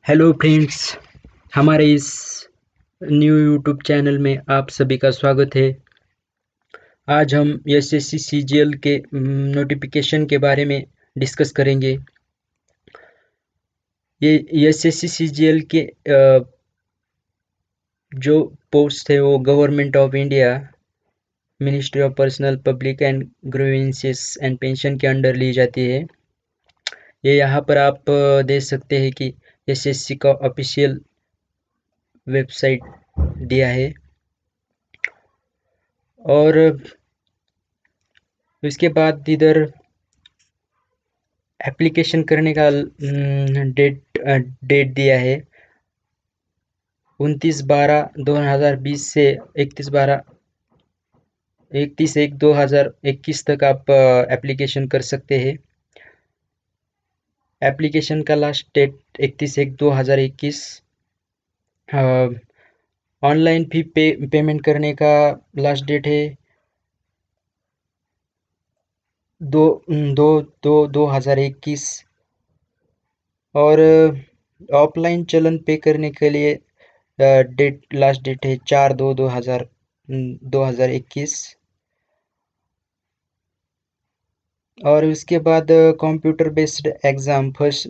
Hello friends, हमारे इस new YouTube channel में आप सभी का स्वागत है। आज हम एसएससी सीजीएल के नोटिफिकेशन के बारे में डिस्कस करेंगे। ये एसएससी सीजीएल के जो पोस्ट है वो government of India ministry of personnel public and grievances and pension के अंडर ली जाती है। ये यहाँ पर आप देख सकते हैं कि एसएससी का ऑफिशियल वेबसाइट दिया है और उसके बाद इधर एप्लीकेशन करने का डेट दिया है 29/12/2020 से 31/1/2021 तक आप एप्लीकेशन कर सकते हैं। एप्लीकेशन का last date 31/1/2021। Online fee payment करने का लास्ट डेट है 2/2/2021 और ऑफलाइन चलन पे करने के लिए लास्ट डेट है 4/2/2021 और उसके बाद computer based exam first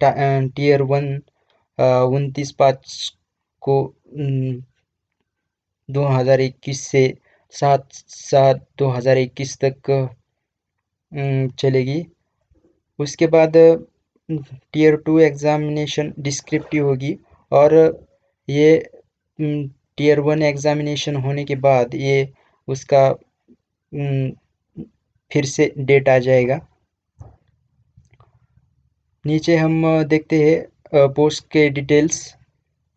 tier 1 29/5 को 2021 से 7/7/2021 तक चलेगी। उसके बाद टियर 2 एग्ज़ामिनेशन डिस्क्रिप्टिव होगी और ये टियर 1 एग्ज़ामिनेशन होने के बाद ये उसका फिर से डेट आ जाएगा। नीचे हम देखते हैं पोस्ट के डिटेल्स।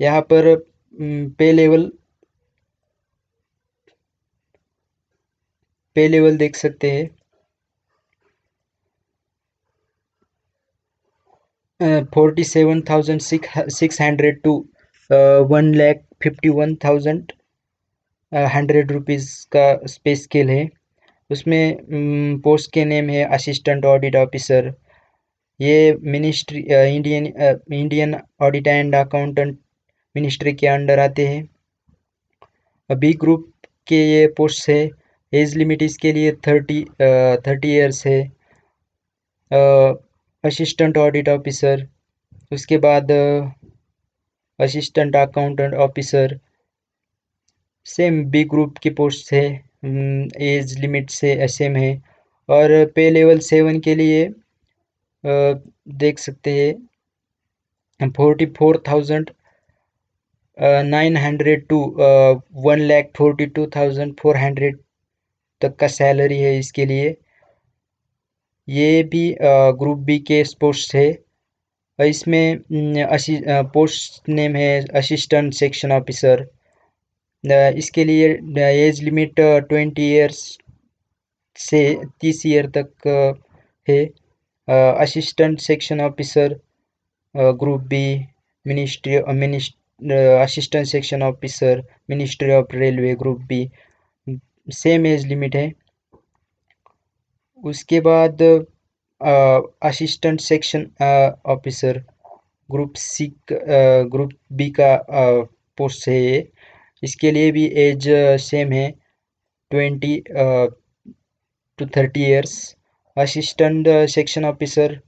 यहाँ पर पे लेवल देख सकते हैं 47,600 टू 1,51,100 रुपीज़ का पे स्केल है। उसमें पोस्ट के नेम है असिस्टेंट ऑडिट ऑफिसर। ये ministry Indian audit and accountant ministry के अंडर आते हैं। बी ग्रुप के ये पोस्ट है। एज लिमिट इसके लिए 30 ईयर्स है। असिस्टेंट ऑडिट ऑफिसर, उसके बाद assistant accountant officer same B group की पोस्ट है। एज लिमिट से सेम है और पे लेवल 7 के लिए देख सकते हैं 44,900 टू 1,42,400 तक का सैलरी है इसके लिए। ये भी ग्रुप बी के पोस्ट है। इसमें पोस्ट नेम है असिस्टेंट सेक्शन ऑफिसर। इसके लिए एज लिमिट 20 ईयर्स से 30 ईयर तक है। Assistant section officer group B assistant section officer ministry of railway group B same age limit है। उसके बाद assistant section officer group B का पोस्ट है ये। इसके लिए भी एज सेम है 20 to 30 years. Assistant section officer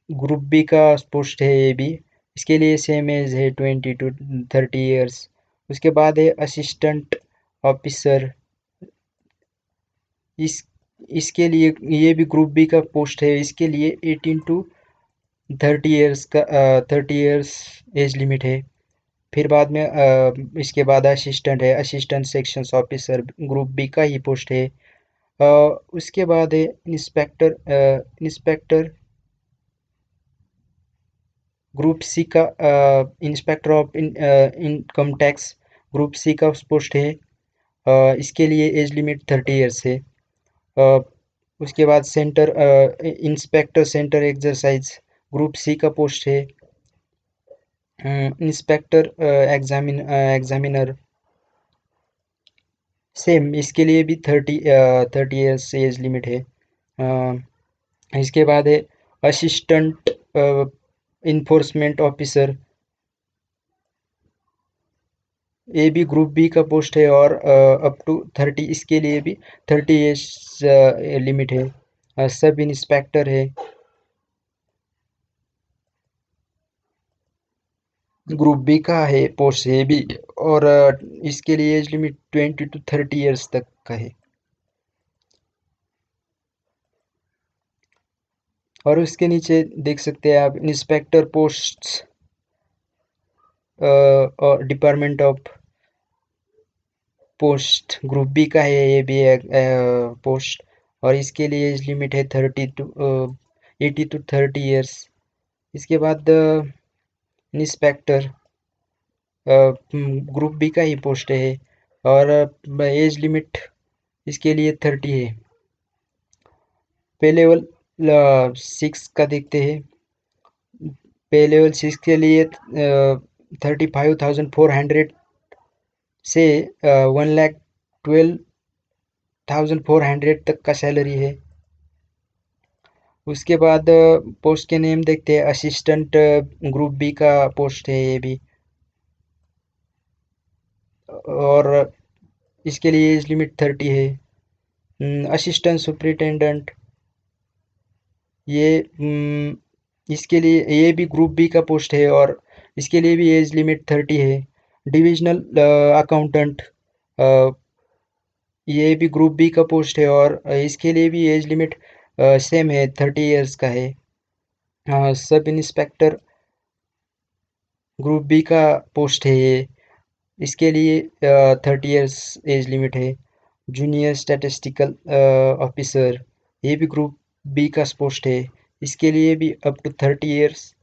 group B का पोस्ट है ये भी। इसके लिए सेम एज है 20 टू 30 ईयर्स। उसके बाद है असिस्टेंट ऑफिसर। इसके लिए ये भी ग्रुप बी का पोस्ट है। इसके लिए 18 टू 30 ईयर्स का 30 ईयर्स एज लिमिट है। फिर बाद में इसके बाद असिस्टेंट है assistant section officer group B का ही पोस्ट है। उसके बाद है इंस्पेक्टर ग्रुप सी का inspector of income tax group C का पोस्ट है। इसके लिए एज लिमिट 30 ईयर्स है। उसके बाद inspector central excise group C का पोस्ट है। इंस्पेक्टर एग्जामिनर सेम इसके लिए भी 30 ईयर्स एज लिमिट है। इसके बाद है असिस्टेंट इन्फोर्समेंट ऑफिसर। ये भी ग्रुप बी का पोस्ट है और अप टू 30, इसके लिए भी 30 इयर्स लिमिट है। सब इंस्पेक्टर है, ग्रुप बी का है पोस्ट ये भी। और इसके लिए एज लिमिट 20 to 30 इयर्स तक का है। और उसके नीचे देख सकते हैं आप इंस्पेक्टर पोस्ट्स और department of post, group B का है ये भी एक पोस्ट। और इसके लिए एज लिमिट है 80 to 30 इयर्स। इसके बाद इंस्पेक्टर ग्रुप बी का ही पोस्ट है और एज लिमिट इसके लिए 30 है। पे लेवल 6 का देखते हैं। पे लेवल 6 के लिए 35,400 से 1,12,400 तक का सैलरी है। उसके बाद पोस्ट के नेम देखते हैं। असिस्टेंट ग्रुप बी का पोस्ट है ये भी। और इसके लिए एज लिमिट 30 है। असिस्टेंट सुपरिटेंडेंट ये इसके लिए ये भी ग्रुप बी का पोस्ट है और इसके लिए भी एज लिमिट 30 है। डिविजनल अकाउंटेंट ये भी ग्रुप बी का पोस्ट है और इसके लिए भी एज लिमिट सेम है, 30 इयर्स का है। सब इंस्पेक्टर ग्रुप बी का पोस्ट है ये, इसके लिए 30 इयर्स एज लिमिट है। जूनियर स्टैटिस्टिकल ऑफिसर ये भी ग्रुप बी का पोस्ट है, इसके लिए भी up to 30 years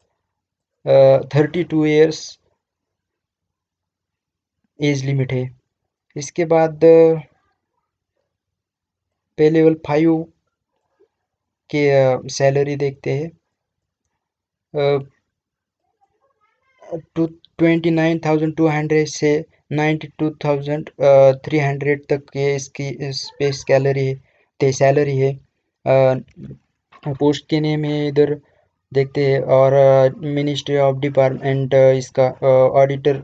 32 years age limit है। इसके बाद पे लेवल 5 के सैलरी देखते हैं। 29,200 से 92,300 तक के इसकी स्पेस सैलरी है। पोस्ट के नेम है इधर देखते हैं। और मिनिस्ट्री ऑफ डिपार्टमेंट इसका ऑडिटर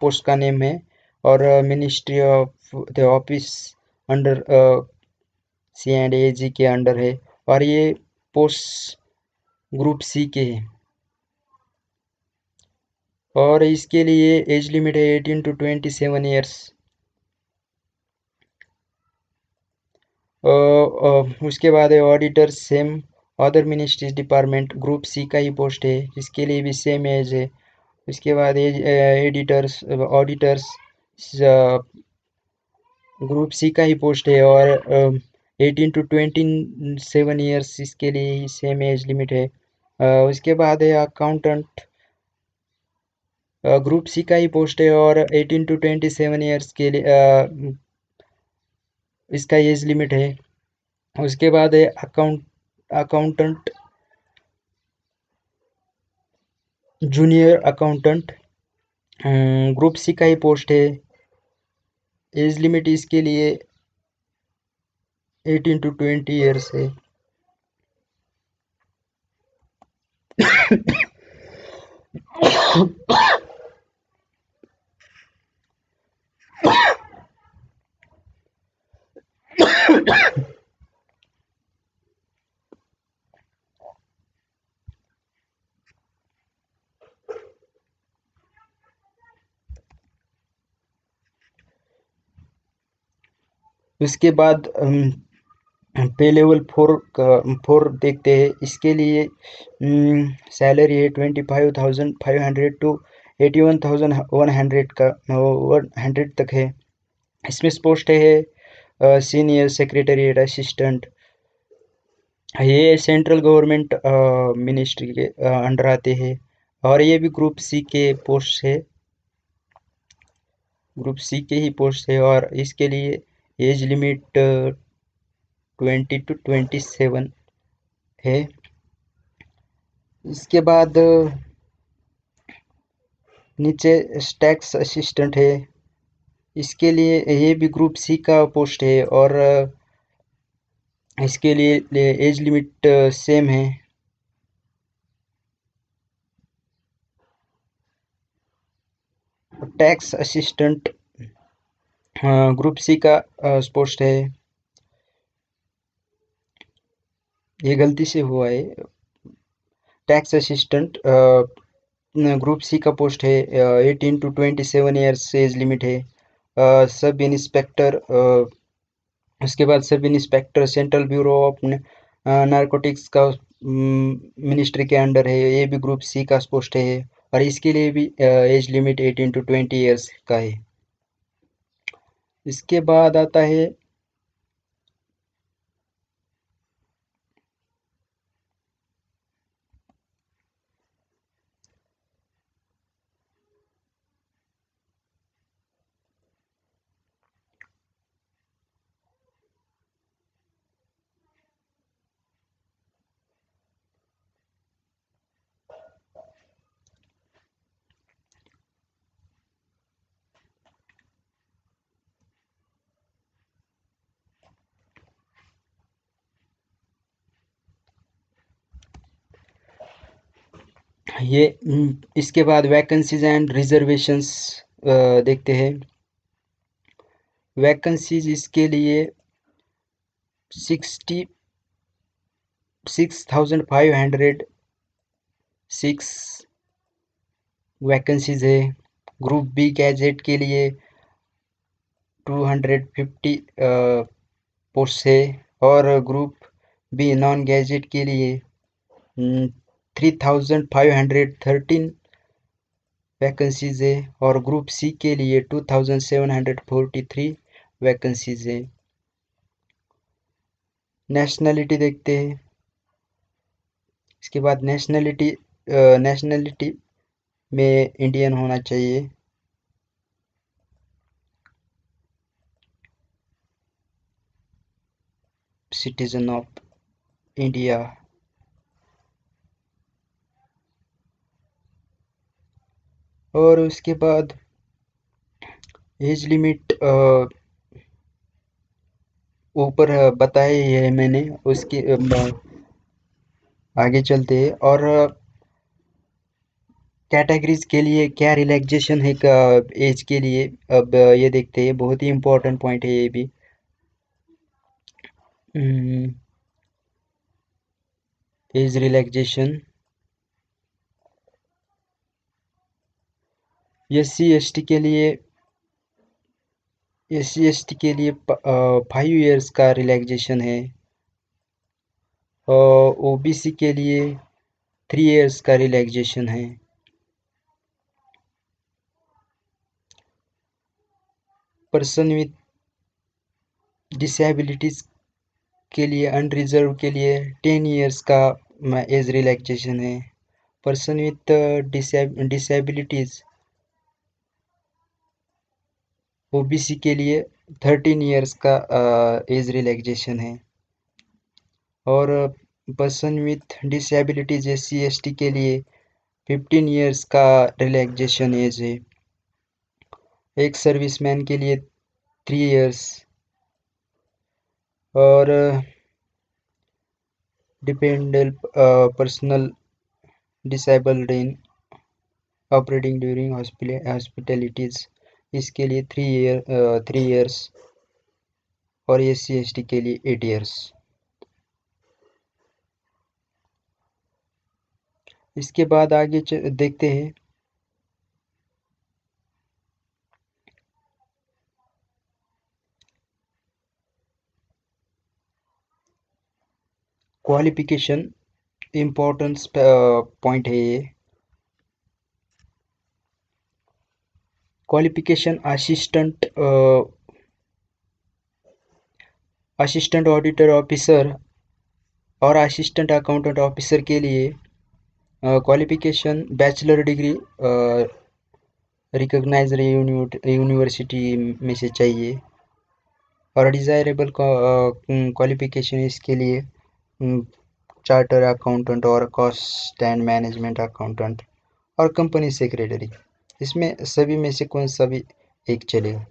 पोस्ट का नेम है। और ministry of the office under C&AG के अंडर है। और ये पोस्ट ग्रुप सी के है। और इसके लिए एज लिमिट है 18 to 27 इयर्स। उसके बाद है auditor, same other ministries department, group C का ही पोस्ट है, इसके लिए भी सेम एज है। उसके बाद age editors auditors group C का ही पोस्ट है और 18 to 27 इयर्स इसके लिए ही सेम एज लिमिट है। उसके बाद है अकाउंटेंट, ग्रुप सी का ही पोस्ट है और 18 to 27 इयर्स के लिए इसका एज लिमिट है। उसके बाद है accountant, junior accountant, group C का ही पोस्ट है, एज लिमिट इसके लिए 18 to 20 इयर्स है। उसके बाद पे लेवल 4 देखते हैं। इसके लिए सैलरी है 25,500 to 81,100 का 100 तक है। इसमें पोस्ट है सीनियर सेक्रेटरीट असिस्टेंट। ये सेंट्रल गवर्नमेंट मिनिस्ट्री के अंडर आते हैं। और ये भी ग्रुप सी के पोस्ट है, ग्रुप सी के ही पोस्ट है। और इसके लिए एज लिमिट 20 to 27 है। इसके बाद नीचे टैक्स असिस्टेंट है, इसके लिए ये भी ग्रुप सी का पोस्ट है और इसके लिए एज लिमिट सेम है। टैक्स असिस्टेंट ग्रुप सी का पोस्ट है। ये गलती से हुआ है। टैक्स असिस्टेंट ग्रुप सी का पोस्ट है। 18 to 27 ईयर्स एज लिमिट है। सब इंस्पेक्टर, उसके बाद sub inspector central bureau of narcotics का मिनिस्ट्री के अंडर है। ये भी ग्रुप सी का पोस्ट है और इसके लिए भी एज लिमिट 18 to 20 ईयर्स का है। इसके बाद आता है ये इसके बाद वैकेंसीज एंड रिजर्वेशंस देखते हैं। वैकेंसीज इसके लिए 66,506 वैकेंसीज है। ग्रुप बी गैजेट के लिए 250 पोस्ट है और ग्रुप बी नॉन गैजेट के लिए 3,513 वैकेंसीज है और ग्रुप सी के लिए 2,743 वैकेंसीज है। नेशनलिटी देखते हैं। इसके बाद नेशनलिटी में इंडियन होना चाहिए। Citizen of India. और उसके बाद एज लिमिट ऊपर बताई है मैंने, उसके आगे चलते हैं। और कैटेगरीज के लिए क्या रिलैक्सेशन है एज के लिए, अब ये देखते हैं। बहुत ही इम्पोर्टेंट पॉइंट है ये भी। एज रिलैक्सेशन SC ST के लिए 5 इयर्स का रिलैक्सेशन है और OBC के लिए 3 इयर्स का रिलैक्सेशन है। पर्सन विथ डिसेबिलिटीज के लिए अनरिजर्व के लिए 10 इयर्स का एज रिलैक्सेशन है। पर्सन विथ डिसेबिलिटीज OBC के लिए 13 इयर्स का एज रिलैक्सेशन है और person with disabilities SC ST के लिए 15 इयर्स का रिलैक्सेशन एज है। एक सर्विसमैन के लिए 3 इयर्स और डिपेंडेंट पर्सनल डिसेबल्ड इन ऑपरेटिंग ड्यूरिंग हॉस्पिटलिटीज, इसके लिए 3 इयर्स और SC ST के लिए 8 इयर्स। इसके बाद आगे देखते हैं। क्वालिफिकेशन इम्पोर्टेंस पॉइंट है ये। क्वालिफिकेशन असिस्टेंट ऑडिटर ऑफिसर और असिस्टेंट अकाउंटेंट ऑफिसर के लिए qualification bachelor degree recognised university में से चाहिए और डिज़ायरेबल क्वालिफिकेशन इसके लिए चार्टर अकाउंटेंट और कॉस्ट एंड मैनेजमेंट अकाउंटेंट और कंपनी सेक्रेटरी, इसमें सभी में से कौन सा भी एक चलेगा।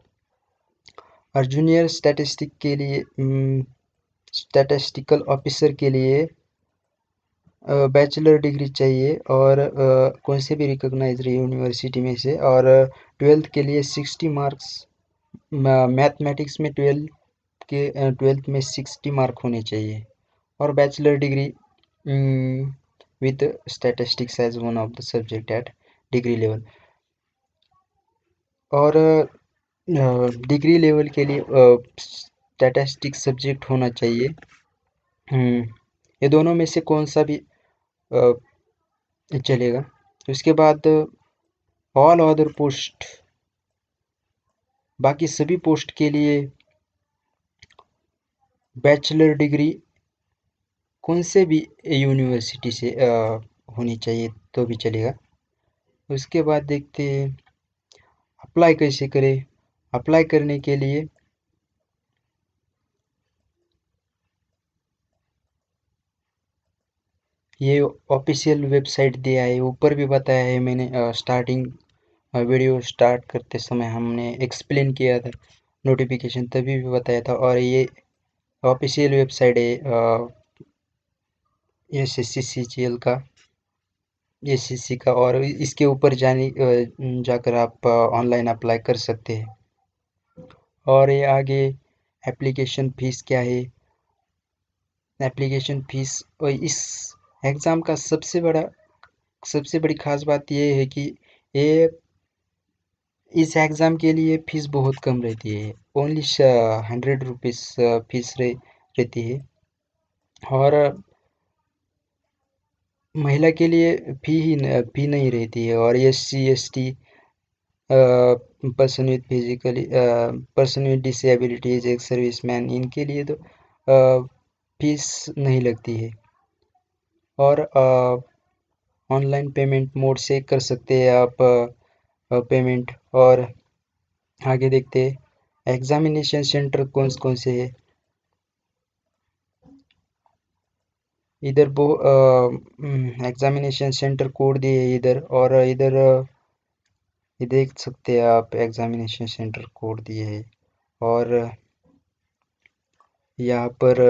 और जूनियर स्टैटिस्टिक के लिए स्टैटिस्टिकल ऑफिसर के लिए बैचलर डिग्री चाहिए और कौन से भी रिकॉग्नाइज्ड यूनिवर्सिटी में से, और 12th के लिए 60 मार्क्स, मैथमेटिक्स में 12th में 60 मार्क होने चाहिए, और bachelor degree with statistics as one of the subject at degree level. और डिग्री लेवल के लिए स्टैटिस्टिक्स सब्जेक्ट होना चाहिए। ये दोनों में से कौन सा भी चलेगा। उसके बाद ऑल अदर पोस्ट, बाकी सभी पोस्ट के लिए बैचलर डिग्री कौन से भी यूनिवर्सिटी से होनी चाहिए तो भी चलेगा। उसके बाद देखते हैं अप्लाई कैसे करें। अप्लाई करने के लिए ये ऑफिशियल वेबसाइट दिया है, ऊपर भी बताया है मैंने। स्टार्टिंग वीडियो स्टार्ट करते समय हमने एक्सप्लेन किया था नोटिफिकेशन, तभी भी बताया था। और ये ऑफिशियल वेबसाइट है SSC का, SSC का, और इसके ऊपर जाकर आप ऑनलाइन अप्लाई कर सकते हैं। और ये आगे एप्लीकेशन फ़ीस क्या है। एप्लीकेशन फ़ीस, और इस एग्ज़ाम का सबसे बड़ी ख़ास बात ये है कि ये इस एग्ज़ाम के लिए फ़ीस बहुत कम रहती है, ओनली 100 रुपीज़ फ़ीस रहती है। और महिला के लिए फ़ी नहीं रहती है। और SC ST person with disabilities, एक सर्विसमैन, इनके लिए तो फीस नहीं लगती है। और ऑनलाइन पेमेंट मोड से कर सकते हैं आप पेमेंट। और आगे देखते हैं एग्जामिनेशन सेंटर कौन कौन से है। इधर वो एग्जामिनेशन सेंटर कोड दिए है इधर, और इधर ये देख सकते हैं आप एग्जामिनेशन सेंटर कोड दिए है। और यहाँ पर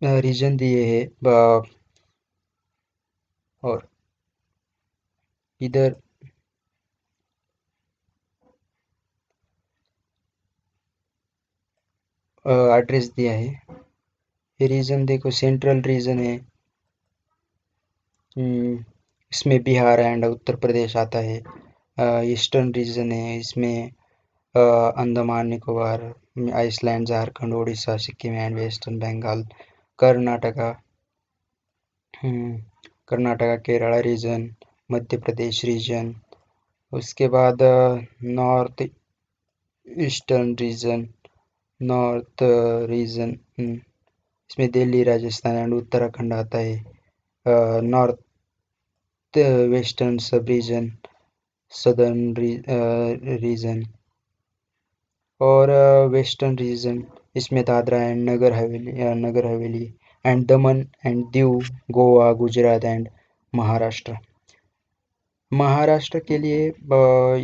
रीजन दिए है, और इधर एड्रेस दिया है। ये रीजन देखो, सेंट्रल रीजन है, इसमें बिहार एंड उत्तर प्रदेश आता है। ईस्टर्न रीजन है, इसमें Andaman Nicobar, island, Jharkhand, Orissa, Sikkim and western Bengal. Karnataka, Karnataka, Kerala region, Madhya Pradesh region. उसके बाद north eastern region, north region, इसमें दिल्ली, राजस्थान एंड उत्तराखंड आता है। North western sub region, southern region, और वेस्टर्न रीजन, इसमें Dadra and Nagar Haveli and Daman and Diu, Goa, Gujarat and Maharashtra. Maharashtra के लिए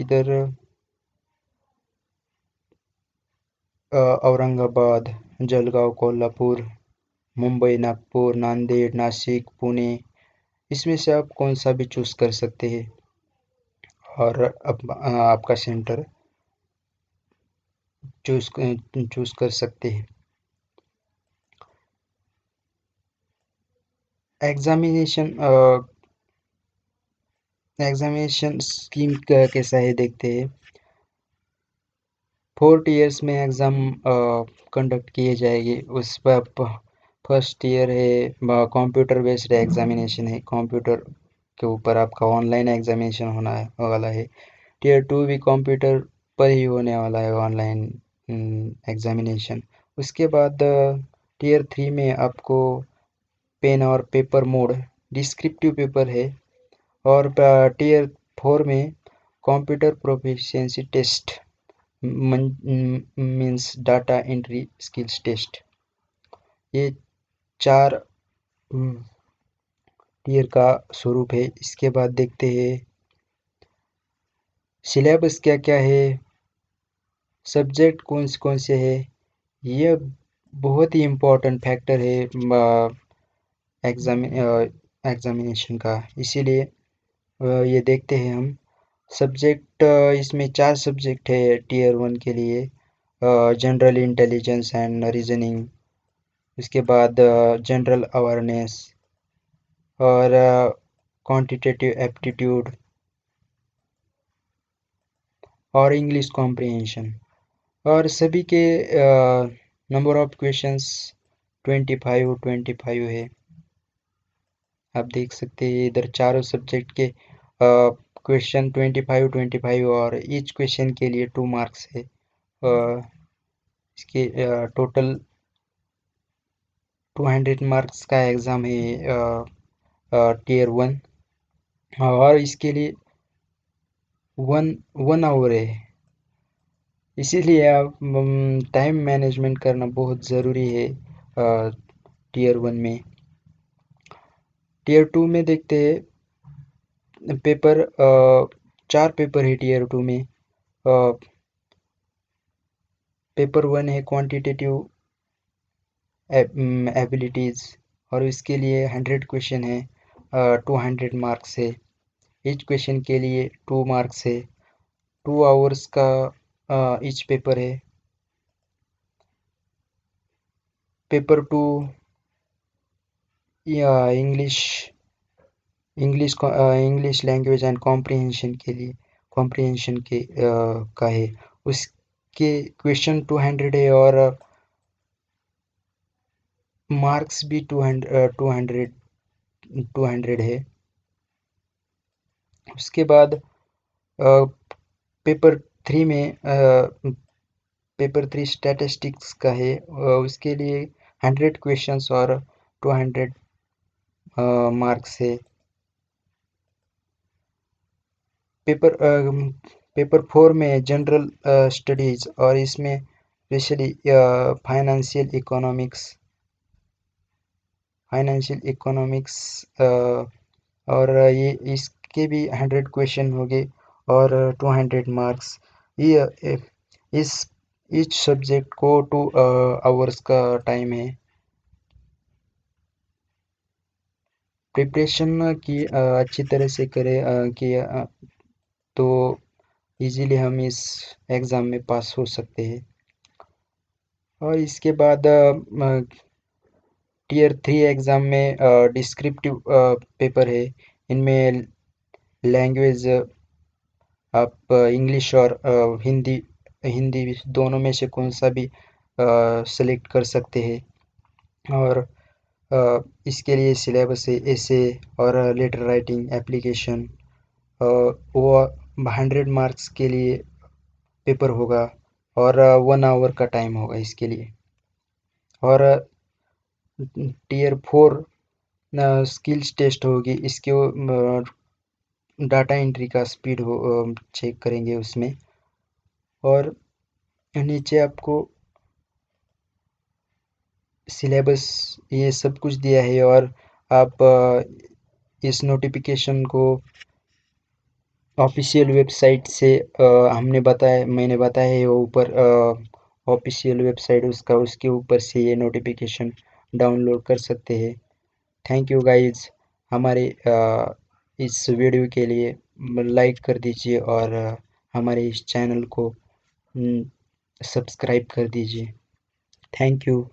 इधर औरंगाबाद, जलगांव, कोल्हापुर, मुंबई, नागपुर, नांदेड़, नासिक, पुणे, इसमें से आप कौन सा भी चूज़ कर सकते हैं और आपका सेंटर चूज़ कर सकते हैं। एग्जामिनेशन स्कीम कैसा है देखते हैं। 4 ईयर्स में एग्ज़ाम कंडक्ट किए जाएंगे। उस पर फर्स्ट ईयर है कंप्यूटर बेस्ड एग्जामिनेशन है, कंप्यूटर के ऊपर आपका ऑनलाइन एग्जामिनेशन होना है वाला है। टीयर 2 भी कंप्यूटर पर ही होने वाला है, ऑनलाइन एग्जामिनेशन। उसके बाद टीयर 3 में आपको पेन और पेपर मोड डिस्क्रिप्टिव पेपर है। और टीयर 4 में computer proficiency test means data entry skills test. ये 4 टीयर का स्वरूप है। इसके बाद देखते हैं सिलेबस क्या क्या है, सब्जेक्ट कौन से है। ये बहुत ही इम्पोर्टेंट फैक्टर है एग्जामिनेशन का। इसीलिए ये देखते हैं हम सब्जेक्ट। इसमें 4 सब्जेक्ट है टीयर 1 के लिए। जनरल इंटेलिजेंस एंड रीजनिंग, उसके बाद जनरल अवेयरनेस और क्वांटिटेटिव एप्टीट्यूड और इंग्लिश कॉम्प्रिहेंशन। और सभी के नंबर ऑफ क्वेश्चंस 25 है। आप देख सकते हैं इधर चारों सब्जेक्ट के क्वेश्चन 25 और ईच क्वेश्चन के लिए 2 मार्क्स है। इसके टोटल 200 मार्क्स का एग्ज़ाम है टीयर 1। और इसके लिए वन आवर है। इसीलिए आप टाइम मैनेजमेंट करना बहुत ज़रूरी है टीयर 1 में। टीयर 2 में देखते हैं पेपर 4 पेपर है टीयर 2 में। पेपर 1 है क्वांटिटेटिव एबिलिटीज़ और इसके लिए 100 क्वेश्चन है। 200 मार्क्स है। ईच क्वेश्चन के लिए 2 मार्क्स है। 2 आवर्स का ईच पेपर है। पेपर 2 या इंग्लिश लैंग्वेज एंड कॉम्प्रिहेंशन के का है। उसके क्वेश्चन 200 है और मार्क्स भी 200 है। उसके बाद पेपर 3 में पेपर 3 स्टैटिस्टिक्स का है। उसके लिए 100 क्वेश्चंस और 200 मार्क्स है। पेपर 4 में जनरल स्टडीज़ और इसमें स्पेशली फाइनेंशियल इकोनॉमिक्स और ये इसके भी 100 क्वेश्चन हो गए और 200 मार्क्स। ये इस ईच सब्जेक्ट को 2 आवर्स का टाइम है। प्रिपरेशन की अच्छी तरह से करें कि तो इजीली हम इस एग्ज़ाम में पास हो सकते हैं। और इसके बाद टीयर 3 एग्ज़ाम में डिस्क्रिप्टिव पेपर है। इनमें लैंग्वेज आप इंग्लिश और हिंदी हिंदी दोनों में से कौन सा भी सेलेक्ट कर सकते हैं। और इसके लिए सिलेबस है ऐसे और लेटर राइटिंग एप्लीकेशन। वो 100 मार्क्स के लिए पेपर होगा और 1 आवर का टाइम होगा इसके लिए। और टीयर 4 स्किल्स टेस्ट होगी। इसके डाटा एंट्री का स्पीड हो चेक करेंगे उसमें। और नीचे आपको सिलेबस ये सब कुछ दिया है और आप इस नोटिफिकेशन को ऑफिशियल वेबसाइट से मैंने बताया है वो ऊपर ऑफिशियल वेबसाइट उसके ऊपर से ये नोटिफिकेशन डाउनलोड कर सकते हैं। Thank you guys. हमारे इस वीडियो के लिए लाइक कर दीजिए और हमारे इस चैनल को सब्सक्राइब कर दीजिए। Thank you.